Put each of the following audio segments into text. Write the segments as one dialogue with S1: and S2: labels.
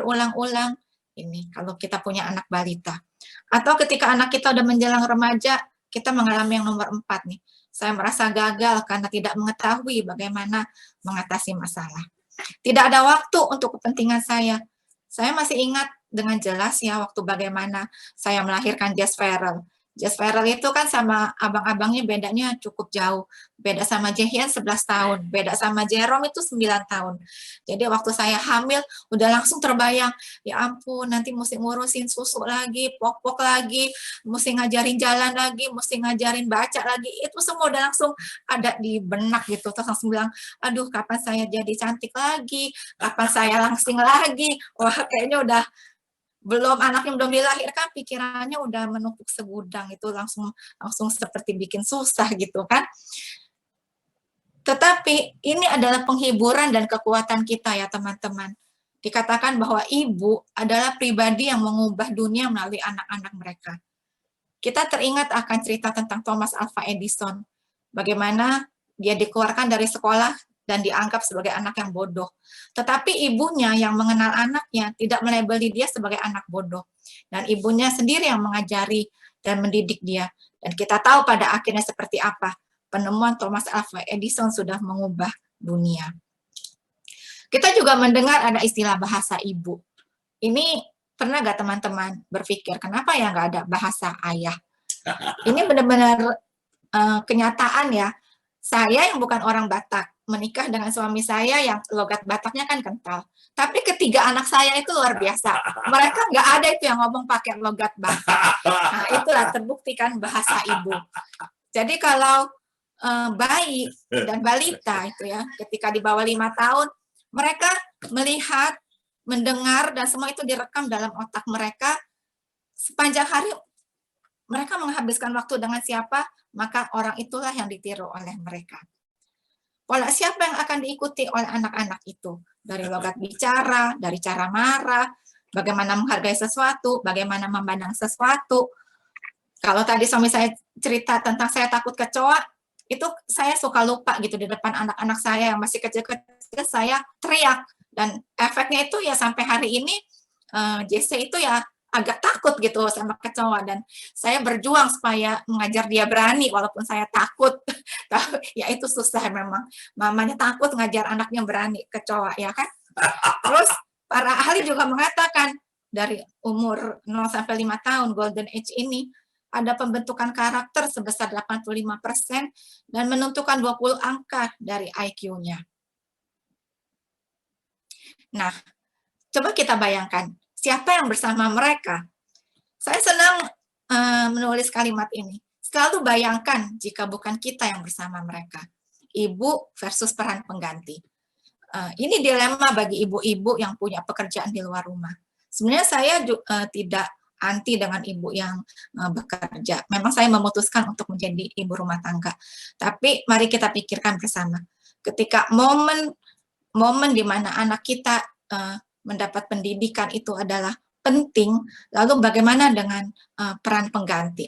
S1: berulang-ulang, ini kalau kita punya anak balita. Atau ketika anak kita udah menjelang remaja, kita mengalami yang nomor 4 nih. Saya merasa gagal karena tidak mengetahui bagaimana mengatasi masalah. Tidak ada waktu untuk kepentingan saya. Saya masih ingat dengan jelas ya waktu bagaimana saya melahirkan Jess Farrell. Jess Farrell itu kan sama abang-abangnya bedanya cukup jauh. Beda sama Jaehyun 11 tahun, beda sama Jerome itu 9 tahun. Jadi waktu saya hamil udah langsung terbayang, ya ampun nanti mesti ngurusin susu lagi, popok lagi, mesti ngajarin jalan lagi, mesti ngajarin baca lagi. Itu semua udah langsung ada di benak gitu. Terus langsung bilang, aduh kapan saya jadi cantik lagi, kapan saya langsing lagi. Wah kayaknya udah belum anaknya belum dilahirkan pikirannya udah menumpuk segudang, itu langsung seperti bikin susah gitu kan. Tetapi ini adalah penghiburan dan kekuatan kita ya teman-teman. Dikatakan bahwa ibu adalah pribadi yang mengubah dunia melalui anak-anak mereka. Kita teringat akan cerita tentang Thomas Alva Edison. Bagaimana dia dikeluarkan dari sekolah dan dianggap sebagai anak yang bodoh. Tetapi ibunya yang mengenal anaknya tidak melabeli dia sebagai anak bodoh. Dan ibunya sendiri yang mengajari dan mendidik dia. Dan kita tahu pada akhirnya seperti apa. Penemuan Thomas Alva Edison sudah mengubah dunia. Kita juga mendengar ada istilah bahasa ibu. Ini pernah gak teman-teman berpikir, kenapa ya nggak ada bahasa ayah? Ini benar-benar kenyataan ya. Saya yang bukan orang Batak, menikah dengan suami saya yang logat Bataknya kan kental. Tapi ketiga anak saya itu luar biasa. Mereka nggak ada itu yang ngomong pakai logat Batak. Nah, itulah terbuktikan bahasa ibu. Jadi kalau bayi dan balita itu ya, ketika di bawah 5 tahun, mereka melihat, mendengar, dan semua itu direkam dalam otak mereka. Sepanjang hari mereka menghabiskan waktu dengan siapa, maka orang itulah yang ditiru oleh mereka. Pola siapa yang akan diikuti oleh anak-anak itu? Dari logat bicara, dari cara marah, bagaimana menghargai sesuatu, bagaimana memandang sesuatu. Kalau tadi suami saya cerita tentang saya takut kecoa, itu saya suka lupa gitu di depan anak-anak saya yang masih kecil-kecil, saya teriak. Dan efeknya itu ya sampai hari ini, JC itu ya agak takut gitu sama kecoa, dan saya berjuang supaya mengajar dia berani walaupun saya takut. Ya itu susah memang, mamanya takut ngajar anaknya berani kecoa ya kan. Terus para ahli juga mengatakan dari umur 0 sampai 5 tahun golden age ini ada pembentukan karakter sebesar 85% dan menentukan 20 angka dari IQ-nya. Nah, coba kita bayangkan siapa yang bersama mereka. Saya senang menulis kalimat ini. Selalu bayangkan jika bukan kita yang bersama mereka. Ibu versus peran pengganti. Ini dilema bagi ibu-ibu yang punya pekerjaan di luar rumah. Sebenarnya saya tidak anti dengan ibu yang bekerja. Memang saya memutuskan untuk menjadi ibu rumah tangga. Tapi mari kita pikirkan bersama. Ketika momen di mana anak kita mendapat pendidikan itu adalah penting, lalu bagaimana dengan peran pengganti?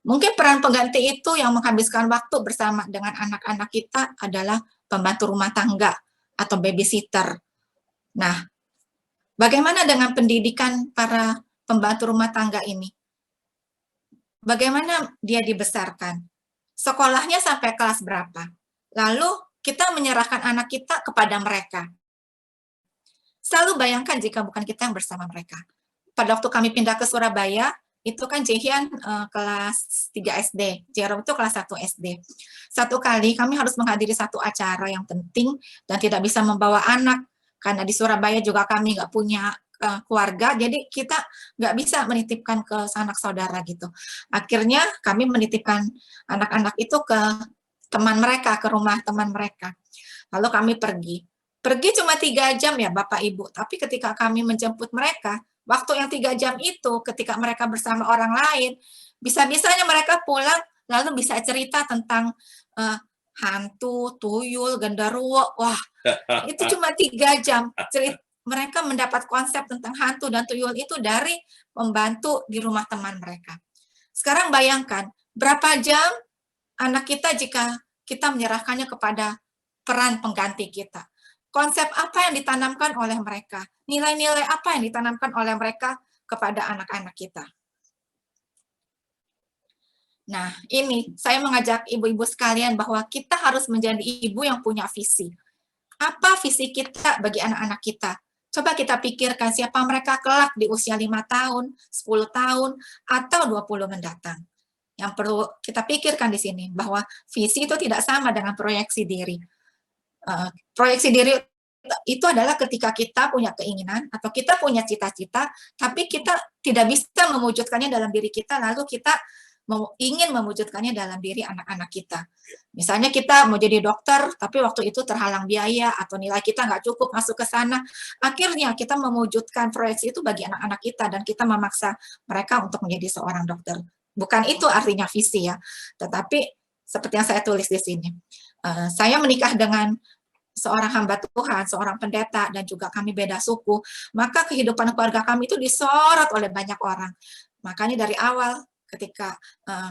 S1: Mungkin peran pengganti itu yang menghabiskan waktu bersama dengan anak-anak kita adalah pembantu rumah tangga atau babysitter. Nah, bagaimana dengan pendidikan para pembantu rumah tangga ini? Bagaimana dia dibesarkan? Sekolahnya sampai kelas berapa? Lalu kita menyerahkan anak kita kepada mereka. Selalu bayangkan jika bukan kita yang bersama mereka. Pada waktu kami pindah ke Surabaya, itu kan Jaehyun kelas 3 SD, Jerome itu kelas 1 SD. Satu kali kami harus menghadiri satu acara yang penting dan tidak bisa membawa anak, karena di Surabaya juga kami nggak punya keluarga, jadi kita nggak bisa menitipkan ke sanak saudara gitu. Akhirnya kami menitipkan anak-anak itu ke teman mereka, ke rumah teman mereka. Lalu kami pergi cuma 3 jam ya Bapak Ibu, tapi ketika kami menjemput mereka, waktu yang 3 jam itu ketika mereka bersama orang lain, bisa-bisanya mereka pulang lalu bisa cerita tentang hantu, tuyul, genderuwo. Wah, itu cuma 3 jam. Mereka mendapat konsep tentang hantu dan tuyul itu dari pembantu di rumah teman mereka. Sekarang bayangkan, berapa jam anak kita jika kita menyerahkannya kepada peran pengganti kita. konsep apa yang ditanamkan oleh mereka, nilai-nilai apa yang ditanamkan oleh mereka kepada anak-anak kita. Nah, ini saya mengajak ibu-ibu sekalian bahwa kita harus menjadi ibu yang punya visi. Apa visi kita bagi anak-anak kita? Coba kita pikirkan siapa mereka kelak di usia 5 tahun, 10 tahun, atau 20 mendatang. Yang perlu kita pikirkan di sini, bahwa visi itu tidak sama dengan proyeksi diri. Proyeksi diri itu adalah ketika kita punya keinginan, atau kita punya cita-cita, tapi kita tidak bisa mewujudkannya dalam diri kita, lalu kita ingin mewujudkannya dalam diri anak-anak kita. Misalnya kita mau jadi dokter, tapi waktu itu terhalang biaya, atau nilai kita nggak cukup masuk ke sana. Akhirnya kita mewujudkan proyeksi itu bagi anak-anak kita, dan kita memaksa mereka untuk menjadi seorang dokter. Bukan itu artinya visi ya, tetapi seperti yang saya tulis di sini. Saya menikah dengan seorang hamba Tuhan, seorang pendeta, dan juga kami beda suku, maka kehidupan keluarga kami itu disorot oleh banyak orang. Makanya dari awal ketika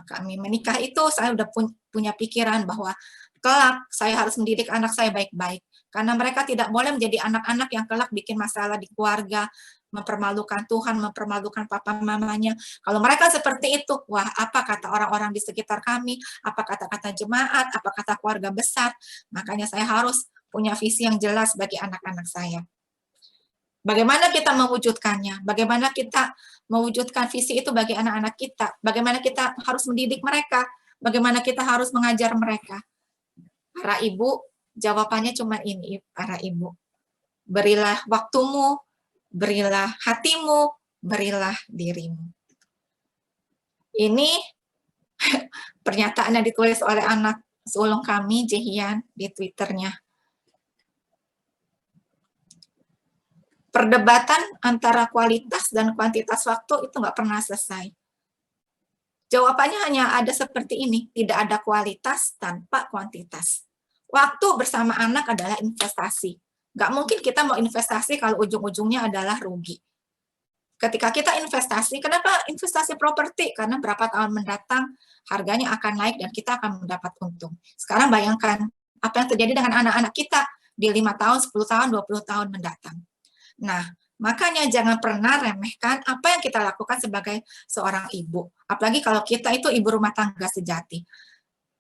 S1: kami menikah itu saya udah punya pikiran bahwa kelak saya harus mendidik anak saya baik-baik, karena mereka tidak boleh menjadi anak-anak yang kelak bikin masalah di keluarga, mempermalukan Tuhan, mempermalukan papa mamanya. Kalau mereka seperti itu, wah, apa kata orang-orang di sekitar kami, apa kata-kata jemaat, apa kata keluarga besar. Makanya saya harus punya visi yang jelas bagi anak-anak saya. Bagaimana kita mewujudkannya? Bagaimana kita mewujudkan visi itu bagi anak-anak kita? Bagaimana kita harus mendidik mereka? Bagaimana kita harus mengajar mereka? Para ibu, jawabannya cuma ini, para ibu. Berilah waktumu, berilah hatimu, berilah dirimu. Ini pernyataan yang ditulis oleh anak sulung kami, Jehian, di Twitternya. Perdebatan antara kualitas dan kuantitas waktu itu nggak pernah selesai. Jawabannya hanya ada seperti ini, tidak ada kualitas tanpa kuantitas. Waktu bersama anak adalah investasi. Nggak mungkin kita mau investasi kalau ujung-ujungnya adalah rugi. Ketika kita investasi, kenapa investasi properti? Karena berapa tahun mendatang harganya akan naik dan kita akan mendapat untung. Sekarang bayangkan apa yang terjadi dengan anak-anak kita di 5 tahun, 10 tahun, 20 tahun mendatang. Nah, makanya jangan pernah remehkan apa yang kita lakukan sebagai seorang ibu. Apalagi kalau kita itu ibu rumah tangga sejati.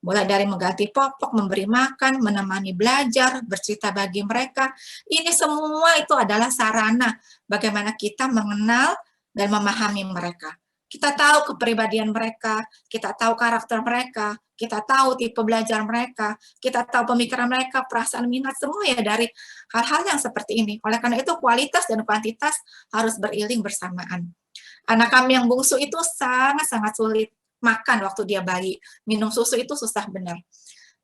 S1: Mulai dari mengganti popok, memberi makan, menemani belajar, bercerita bagi mereka. Ini semua itu adalah sarana bagaimana kita mengenal dan memahami mereka. Kita tahu kepribadian mereka, kita tahu karakter mereka, kita tahu tipe belajar mereka, kita tahu pemikiran mereka, perasaan, minat, semua ya dari hal-hal yang seperti ini. Oleh karena itu kualitas dan kuantitas harus beriring bersamaan. Anak kami yang bungsu itu sangat-sangat sulit makan waktu dia bayi. Minum susu itu susah benar.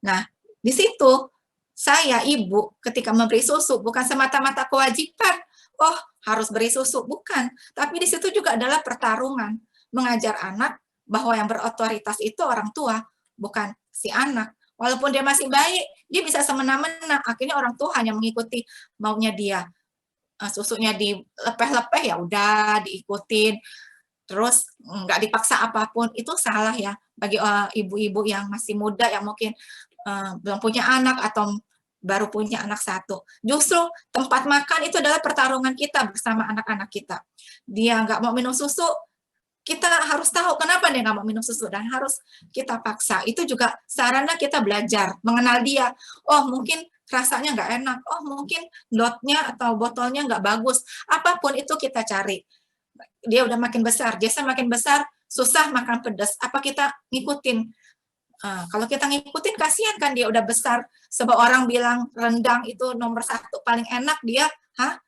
S1: Nah, di situ saya ibu ketika memberi susu bukan semata-mata kewajiban, oh harus beri susu, bukan. Tapi di situ juga adalah pertarungan. Mengajar anak bahwa yang berotoritas itu orang tua, bukan si anak. Walaupun dia masih bayi, dia bisa semena-mena. Akhirnya orang tua hanya mengikuti maunya dia. Susunya dilepeh-lepeh, ya udah diikutin. Terus nggak dipaksa apapun, itu salah ya. Bagi ibu-ibu yang masih muda, yang mungkin belum punya anak atau baru punya anak satu. Justru tempat makan itu adalah pertarungan kita bersama anak-anak kita. Dia nggak mau minum susu, kita harus tahu kenapa dia nggak mau minum susu dan harus kita paksa. Itu juga sarana kita belajar, mengenal dia. Oh mungkin rasanya nggak enak, oh mungkin dotnya atau botolnya nggak bagus. Apapun itu kita cari. Dia udah makin besar, Jessa makin besar, susah makan pedas. Apa kita ngikutin? Kalau kita ngikutin, kasihan kan dia udah besar. Sebuah orang bilang rendang itu nomor 1 paling enak, dia,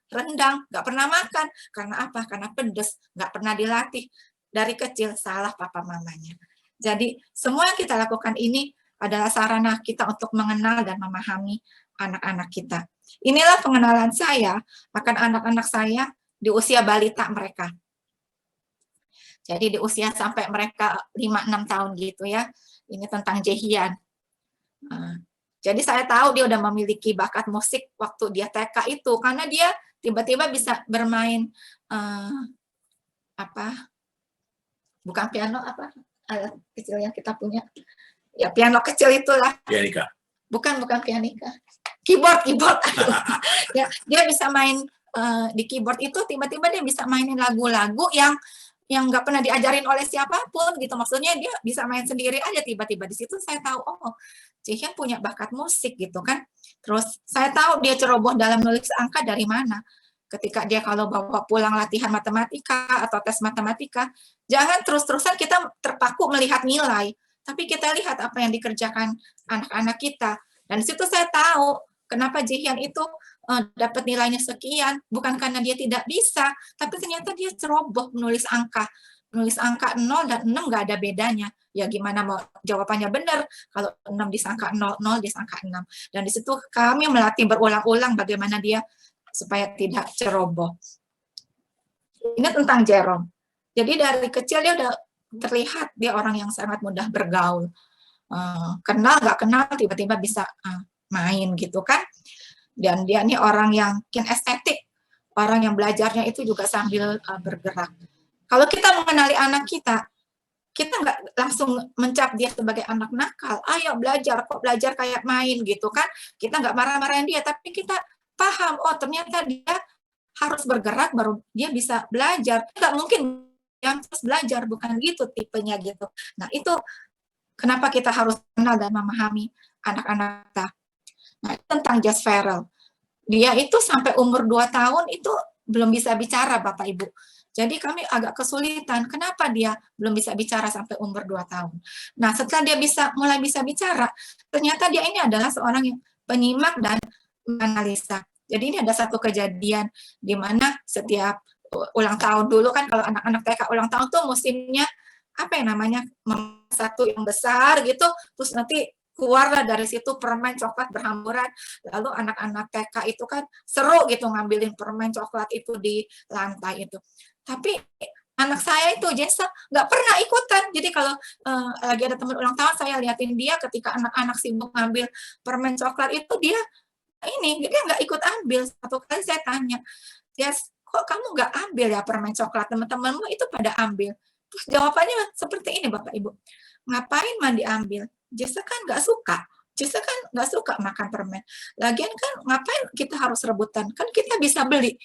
S1: rendang, nggak pernah makan. Karena apa? Karena pedas, nggak pernah dilatih. Dari kecil salah papa mamanya. Jadi semua yang kita lakukan ini adalah sarana kita untuk mengenal dan memahami anak-anak kita. Inilah pengenalan saya akan anak-anak saya di usia balita mereka. Jadi di usia sampai mereka 5-6 tahun gitu ya. Ini tentang Jehian. Jadi saya tahu dia udah memiliki bakat musik waktu dia TK itu, karena dia tiba-tiba bisa bermain bukan piano, alat kecil yang kita punya. Ya piano kecil itulah.
S2: Pianika.
S1: Bukan pianika. keyboard. Ya, dia bisa main di keyboard itu tiba-tiba dia bisa mainin lagu-lagu yang nggak pernah diajarin oleh siapapun gitu. Maksudnya dia bisa main sendiri aja, tiba-tiba di situ saya tahu, oh, Jihyun punya bakat musik gitu kan. Terus saya tahu dia ceroboh dalam nulis angka dari mana. Ketika dia kalau bawa pulang latihan matematika atau tes matematika, jangan terus-terusan kita terpaku melihat nilai, tapi kita lihat apa yang dikerjakan anak-anak kita. Dan di situ saya tahu kenapa Jihyun itu dapat nilainya sekian, bukan karena dia tidak bisa, tapi ternyata dia ceroboh menulis angka. Menulis angka 0 dan 6 nggak ada bedanya. Ya gimana mau jawabannya benar kalau 6 disangka 0, 0 disangka 6. Dan di situ kami melatih berulang-ulang bagaimana dia supaya tidak ceroboh. Ini tentang Jerome. Jadi dari kecil dia udah terlihat dia orang yang sangat mudah bergaul. Kenal nggak kenal tiba-tiba bisa main gitu kan. Dan dia ini orang yang estetik, orang yang belajarnya itu juga sambil bergerak. Kalau kita mengenali anak kita nggak langsung mencap dia sebagai anak nakal. Ayo belajar, kok belajar kayak main gitu kan. Kita nggak marah-marahin dia, tapi kita paham, oh ternyata dia harus bergerak baru dia bisa belajar. Nggak mungkin yang terus belajar, bukan gitu tipenya gitu. Nah itu kenapa kita harus kenal dan memahami anak-anak kita. Nah, tentang Jess Farrell. Dia itu sampai umur 2 tahun itu belum bisa bicara, Bapak Ibu. Jadi kami agak kesulitan, kenapa dia belum bisa bicara sampai umur 2 tahun. Nah, setelah dia mulai bisa bicara, ternyata dia ini adalah seorang yang penyimak dan menganalisa. Jadi ini ada satu kejadian di mana setiap ulang tahun dulu kan kalau anak-anak TK ulang tahun tuh musimnya apa yang namanya satu yang besar gitu, terus nanti keluarlah dari situ permen coklat berhamburan. Lalu anak-anak TK itu kan seru gitu ngambilin permen coklat itu di lantai itu. Tapi anak saya itu Jessa nggak pernah ikutan. Jadi kalau lagi ada teman ulang tahun saya liatin dia ketika anak-anak sibuk ngambil permen coklat itu dia nggak ikut ambil. Satu kali saya tanya, Jess, kok kamu nggak ambil ya permen coklat, teman-temanmu itu pada ambil. Terus jawabannya seperti ini Bapak Ibu, ngapain mah diambil? Jessa kan nggak suka. Jessa kan nggak suka makan permen. Lagian kan ngapain kita harus rebutan? Kan kita bisa beli.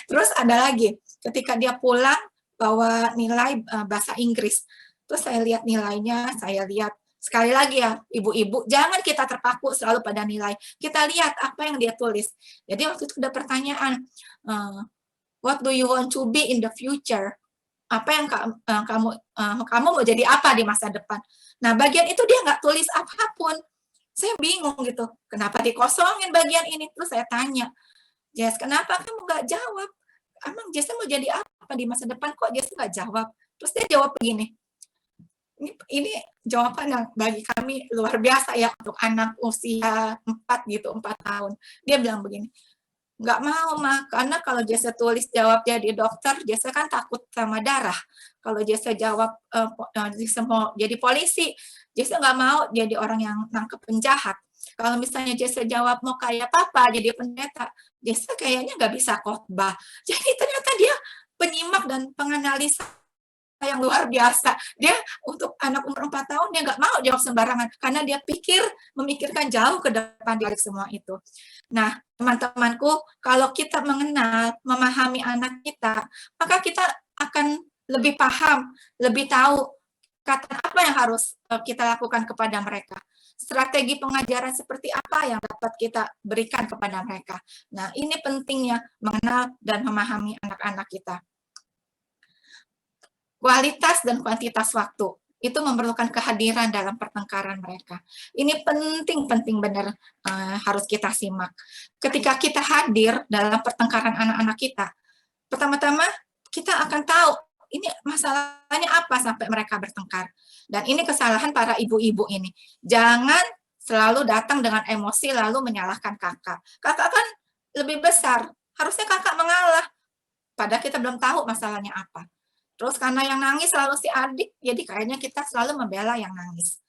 S1: Terus ada lagi, ketika dia pulang bawa nilai bahasa Inggris. Terus saya lihat nilainya, saya lihat sekali lagi ya, ibu-ibu, jangan kita terpaku selalu pada nilai. Kita lihat apa yang dia tulis. Jadi waktu itu ada pertanyaan, what do you want to be in the future? Apa yang kamu mau jadi apa di masa depan? Nah, bagian itu dia nggak tulis apapun. Saya bingung gitu, kenapa dikosongin bagian ini? Terus saya tanya, Jess, kenapa kamu nggak jawab? Emang Jess mau jadi apa di masa depan? Kok Jess nggak jawab? Terus dia jawab begini, ini jawaban yang bagi kami luar biasa ya untuk anak usia 4 tahun. Dia bilang begini, nggak mau mah, karena kalau Jessa tulis jawab jadi dokter, Jessa kan takut sama darah. Kalau Jessa jawab Jessa mau jadi polisi, Jessa nggak mau jadi orang yang nangkep penjahat. Kalau misalnya Jessa jawab mau kayak papa jadi pendeta, Jessa kayaknya nggak bisa khotbah. Jadi ternyata dia penyimak dan penganalisa yang luar biasa. Dia untuk anak umur 4 tahun dia nggak mau jawab sembarangan karena dia memikirkan jauh ke depan dari semua itu. Nah, teman-temanku, kalau kita mengenal, memahami anak kita, maka kita akan lebih paham, lebih tahu kata apa yang harus kita lakukan kepada mereka. Strategi pengajaran seperti apa yang dapat kita berikan kepada mereka. Nah, ini pentingnya mengenal dan memahami anak-anak kita. Kualitas dan kuantitas waktu itu memerlukan kehadiran dalam pertengkaran mereka. Ini penting benar harus kita simak. Ketika kita hadir dalam pertengkaran anak-anak kita, pertama-tama kita akan tahu ini masalahnya apa sampai mereka bertengkar. Dan ini kesalahan para ibu-ibu ini. Jangan selalu datang dengan emosi lalu menyalahkan kakak. Kakak kan lebih besar, harusnya kakak mengalah. Padahal kita belum tahu masalahnya apa. Terus karena yang nangis selalu si adik, jadi kayaknya kita selalu membela yang nangis.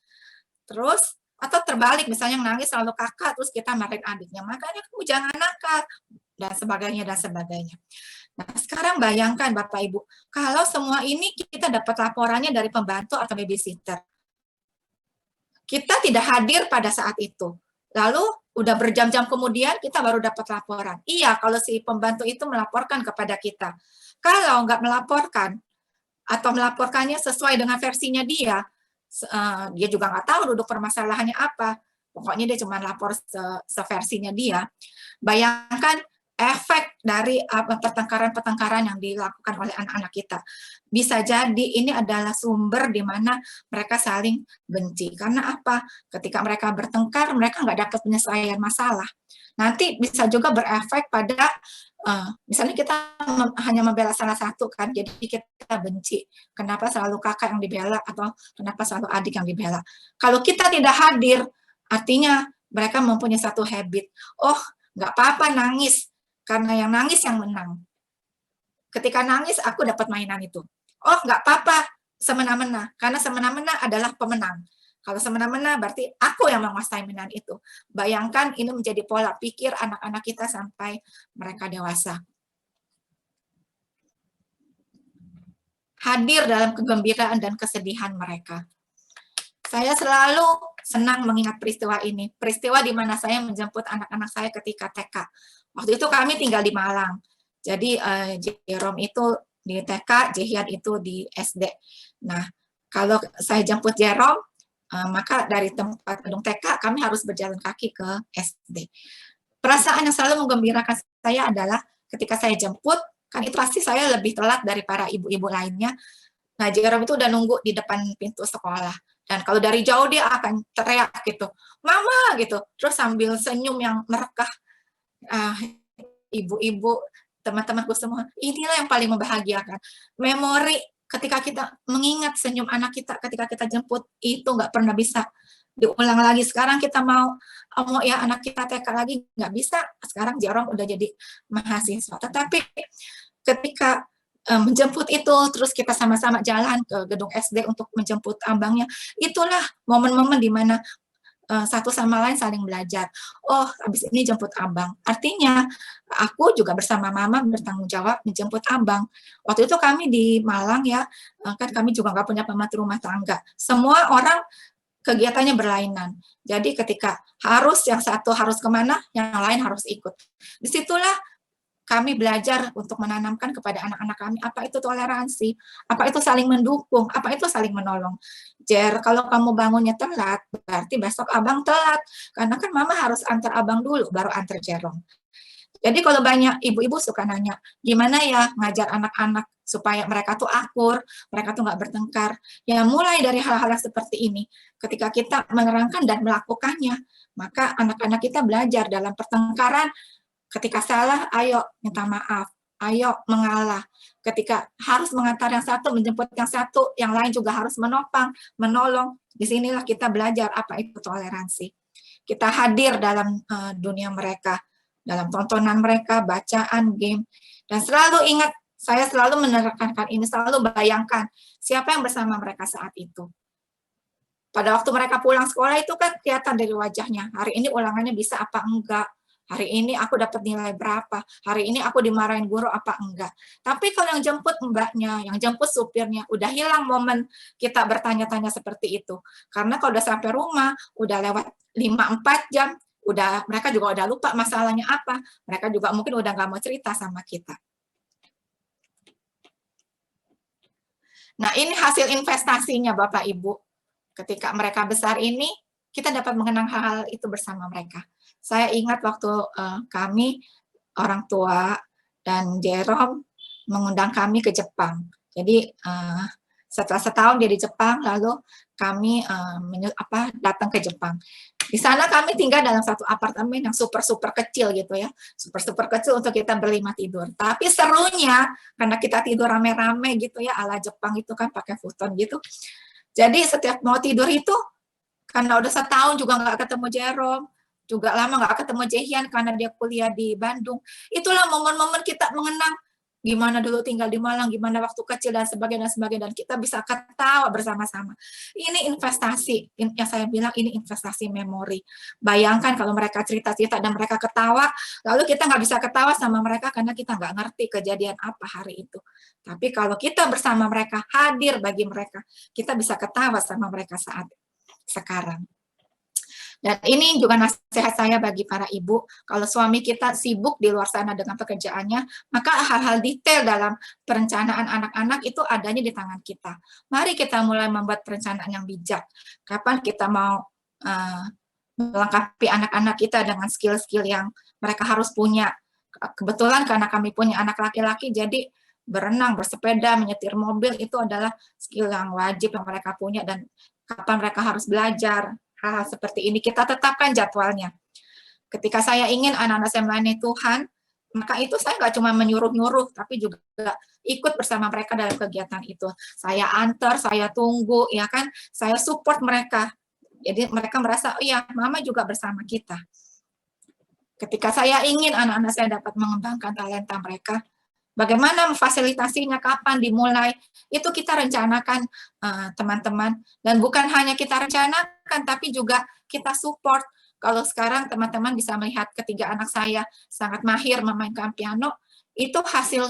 S1: Terus, atau terbalik, misalnya yang nangis selalu kakak, terus kita marahin adiknya. Makanya kamu jangan nakal, dan sebagainya, dan sebagainya. Nah, sekarang bayangkan Bapak Ibu, kalau semua ini kita dapat laporannya dari pembantu atau babysitter. Kita tidak hadir pada saat itu. Lalu udah berjam-jam kemudian kita baru dapat laporan. Iya, kalau si pembantu itu melaporkan kepada kita. Kalau nggak melaporkan atau melaporkannya sesuai dengan versinya dia, dia juga nggak tahu duduk permasalahannya apa. Pokoknya dia cuma lapor seversinya dia. Bayangkan efek dari pertengkaran-pertengkaran yang dilakukan oleh anak-anak kita. Bisa jadi ini adalah sumber di mana mereka saling benci. Karena apa? Ketika mereka bertengkar, mereka nggak dapat penyelesaian masalah. Nanti bisa juga berefek pada, misalnya kita hanya membela salah satu kan, jadi kita benci. Kenapa selalu kakak yang dibela atau kenapa selalu adik yang dibela? Kalau kita tidak hadir, artinya mereka mempunyai satu habit. Oh, nggak apa-apa nangis, karena yang nangis yang menang. Ketika nangis, aku dapat mainan itu. Oh, nggak apa-apa semena-mena, karena semena-mena adalah pemenang. Kalau semena-mena berarti aku yang menguasai mainan itu. Bayangkan ini menjadi pola pikir anak-anak kita sampai mereka dewasa. Hadir dalam kegembiraan dan kesedihan mereka. Saya selalu senang mengingat peristiwa ini. Peristiwa di mana saya menjemput anak-anak saya ketika TK. Waktu itu kami tinggal di Malang. Jadi Jerome itu di TK, Jehian itu di SD. Nah, kalau saya jemput Jerome, maka dari tempat gedung TK kami harus berjalan kaki ke SD. Perasaan yang selalu menggembirakan saya adalah ketika saya jemput, kan itu pasti saya lebih telat dari para ibu-ibu lainnya. Nah, Jerome itu udah nunggu di depan pintu sekolah. Dan kalau dari jauh dia akan teriak gitu, "Mama!" gitu. Terus sambil senyum yang merekah. Ibu-ibu, teman-temanku semua, inilah yang paling membahagiakan. Memori ketika kita mengingat senyum anak kita ketika kita jemput, itu nggak pernah bisa diulang lagi. Sekarang kita mau ya anak kita TK lagi, nggak bisa. Sekarang Jerome udah jadi mahasiswa. Tetapi ketika menjemput itu, terus kita sama-sama jalan ke gedung SD untuk menjemput abangnya, itulah momen-momen di mana satu sama lain saling belajar. Oh, habis ini jemput abang. Artinya, aku juga bersama mama bertanggung jawab menjemput abang. Waktu itu kami di Malang ya, kan kami juga nggak punya pembantu rumah tangga. Semua orang kegiatannya berlainan. Jadi ketika yang satu harus kemana, yang lain harus ikut. Disitulah kami belajar untuk menanamkan kepada anak-anak kami apa itu toleransi, apa itu saling mendukung, apa itu saling menolong. Jer, kalau kamu bangunnya telat, berarti besok abang telat. Karena kan mama harus antar abang dulu, baru antar Jerome. Jadi kalau banyak ibu-ibu suka nanya, gimana ya ngajar anak-anak supaya mereka tuh akur, mereka tuh nggak bertengkar. Ya mulai dari hal-hal seperti ini. Ketika kita menerangkan dan melakukannya, maka anak-anak kita belajar dalam pertengkaran. Ketika salah, ayo minta maaf, ayo mengalah. Ketika harus mengantar yang satu, menjemput yang satu, yang lain juga harus menopang, menolong. Disinilah kita belajar apa itu toleransi. Kita hadir dalam dunia mereka, dalam tontonan mereka, bacaan, game. Dan selalu ingat, saya selalu menekankan ini, selalu bayangkan siapa yang bersama mereka saat itu. Pada waktu mereka pulang sekolah itu kan kelihatan dari wajahnya, hari ini ulangannya bisa apa enggak, hari ini aku dapat nilai berapa, hari ini aku dimarahin guru apa enggak. Tapi kalau yang jemput mbaknya, yang jemput supirnya, udah hilang momen kita bertanya-tanya seperti itu. Karena kalau udah sampai rumah, udah lewat 5-4 jam, mereka juga udah lupa masalahnya apa, mereka juga mungkin udah nggak mau cerita sama kita. Nah, ini hasil investasinya Bapak Ibu. Ketika mereka besar ini, kita dapat mengenang hal-hal itu bersama mereka. Saya ingat waktu kami, orang tua, dan Jerome mengundang kami ke Jepang. Jadi setelah setahun dia di Jepang, lalu kami datang ke Jepang. Di sana kami tinggal dalam satu apartemen yang super-super kecil gitu ya. Super-super kecil untuk kita berlima tidur. Tapi serunya, karena kita tidur rame-rame gitu ya, ala Jepang itu kan pakai futon gitu. Jadi setiap mau tidur itu, karena udah setahun juga nggak ketemu Jerome, juga lama nggak ketemu Jehian karena dia kuliah di Bandung. Itulah momen-momen kita mengenang gimana dulu tinggal di Malang, gimana waktu kecil dan sebagainya, dan kita bisa ketawa bersama-sama. Ini investasi, yang saya bilang ini investasi memori. Bayangkan kalau mereka cerita-cerita dan mereka ketawa, lalu kita nggak bisa ketawa sama mereka karena kita nggak ngerti kejadian apa hari itu. Tapi kalau kita bersama mereka, hadir bagi mereka, kita bisa ketawa sama mereka saat sekarang. Dan ini juga nasihat saya bagi para ibu, kalau suami kita sibuk di luar sana dengan pekerjaannya, maka hal-hal detail dalam perencanaan anak-anak itu adanya di tangan kita. Mari kita mulai membuat perencanaan yang bijak. Kapan kita mau melengkapi anak-anak kita dengan skill-skill yang mereka harus punya. Kebetulan karena kami punya anak laki-laki, jadi berenang, bersepeda, menyetir mobil itu adalah skill yang wajib yang mereka punya, dan kapan mereka harus belajar. Hal-hal seperti ini kita tetapkan jadwalnya. Ketika saya ingin anak-anak saya melayani Tuhan, maka itu saya nggak cuma menyuruh-nyuruh, tapi juga ikut bersama mereka dalam kegiatan itu. Saya antar, saya tunggu, ya kan, saya support mereka. Jadi mereka merasa, oh iya, mama juga bersama kita. Ketika saya ingin anak-anak saya dapat mengembangkan talenta mereka, bagaimana memfasilitasinya, kapan dimulai, itu kita rencanakan, teman-teman. Dan bukan hanya kita rencanakan, tapi juga kita support. Kalau sekarang teman-teman bisa melihat ketiga anak saya sangat mahir memainkan piano, itu hasil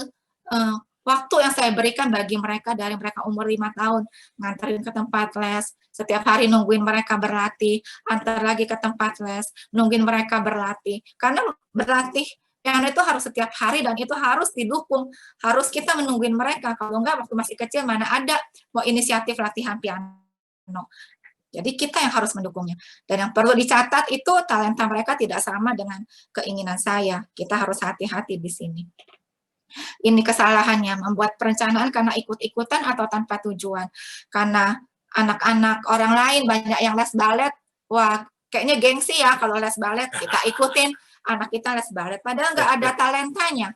S1: waktu yang saya berikan bagi mereka dari mereka umur 5 tahun, nganterin ke tempat les, setiap hari nungguin mereka berlatih, antar lagi ke tempat les, nungguin mereka berlatih. Karena berlatih piano itu harus setiap hari dan itu harus didukung, harus kita menungguin mereka. Kalau enggak, waktu masih kecil mana ada mau inisiatif latihan piano. Jadi kita yang harus mendukungnya. Dan yang perlu dicatat itu talenta mereka tidak sama dengan keinginan saya. Kita harus hati-hati di sini. Ini kesalahannya, membuat perencanaan karena ikut-ikutan atau tanpa tujuan. Karena anak-anak orang lain banyak yang les balet, wah kayaknya gengsi ya kalau les balet, kita ikutin anak kita les balet, padahal nggak ada talentanya.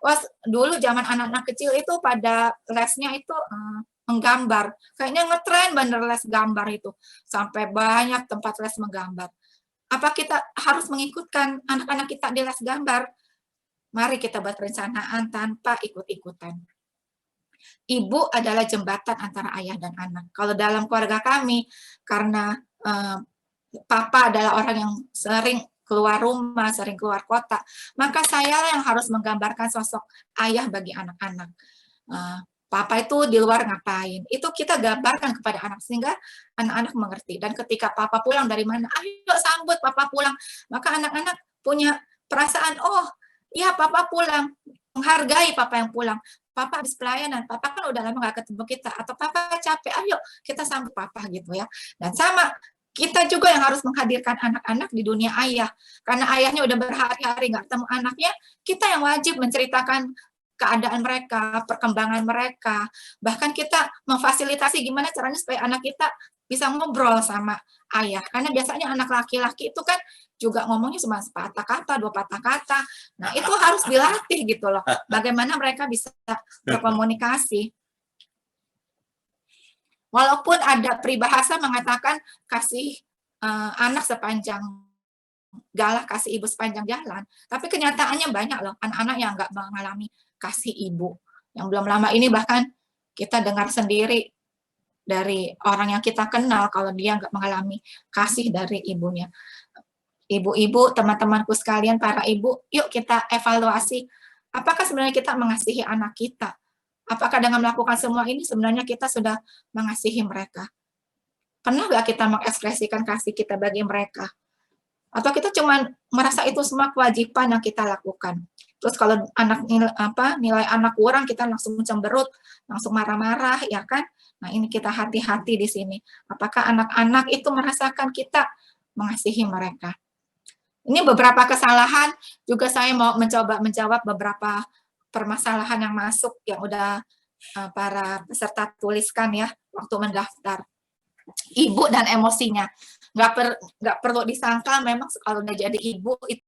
S1: Wah, dulu zaman anak-anak kecil itu pada lesnya itu menggambar. Kayaknya ngetren bener les gambar itu. Sampai banyak tempat les menggambar. Apa kita harus mengikutkan anak-anak kita di les gambar? Mari kita buat perencanaan tanpa ikut-ikutan. Ibu adalah jembatan antara ayah dan anak. Kalau dalam keluarga kami, karena papa adalah orang yang sering keluar rumah, sering keluar kota, maka saya yang harus menggambarkan sosok ayah bagi anak-anak. Papa itu di luar ngapain, itu kita gambarkan kepada anak sehingga anak-anak mengerti. Dan ketika papa pulang dari mana, ayo sambut papa pulang, maka anak-anak punya perasaan, oh iya papa pulang, menghargai papa yang pulang. Papa habis pelayanan, papa kan udah lama gak ketemu kita, atau papa capek, ayo kita sambut papa gitu ya. Dan sama, kita juga yang harus menghadirkan anak-anak di dunia ayah. Karena ayahnya udah berhari-hari gak ketemu anaknya, kita yang wajib menceritakan keadaan mereka, perkembangan mereka. Bahkan kita memfasilitasi gimana caranya supaya anak kita bisa ngobrol sama ayah. Karena biasanya anak laki-laki itu kan juga ngomongnya cuma sepatah kata, 2 patah kata. Nah, itu harus dilatih gitu loh. Bagaimana mereka bisa berkomunikasi. Walaupun ada peribahasa mengatakan kasih anak sepanjang galah, kasih ibu sepanjang jalan. Tapi kenyataannya banyak loh anak-anak yang nggak mengalami kasih ibu. Yang belum lama ini bahkan kita dengar sendiri dari orang yang kita kenal kalau dia nggak mengalami kasih dari ibunya. Ibu-ibu, teman-temanku sekalian, para ibu, yuk kita evaluasi apakah sebenarnya kita mengasihi anak kita. Apakah dengan melakukan semua ini sebenarnya kita sudah mengasihi mereka? Pernah nggak kita mengekspresikan kasih kita bagi mereka? Atau kita cuma merasa itu semua kewajiban yang kita lakukan. Terus kalau nilai anak kurang, kita langsung cemberut, langsung marah-marah, ya kan? Nah, ini kita hati-hati di sini. Apakah anak-anak itu merasakan kita mengasihi mereka? Ini beberapa kesalahan, juga saya mau mencoba menjawab beberapa permasalahan yang masuk, yang udah para peserta tuliskan ya, waktu mendaftar. Ibu dan emosinya. Nggak perlu disangka, memang kalau udah jadi ibu, itu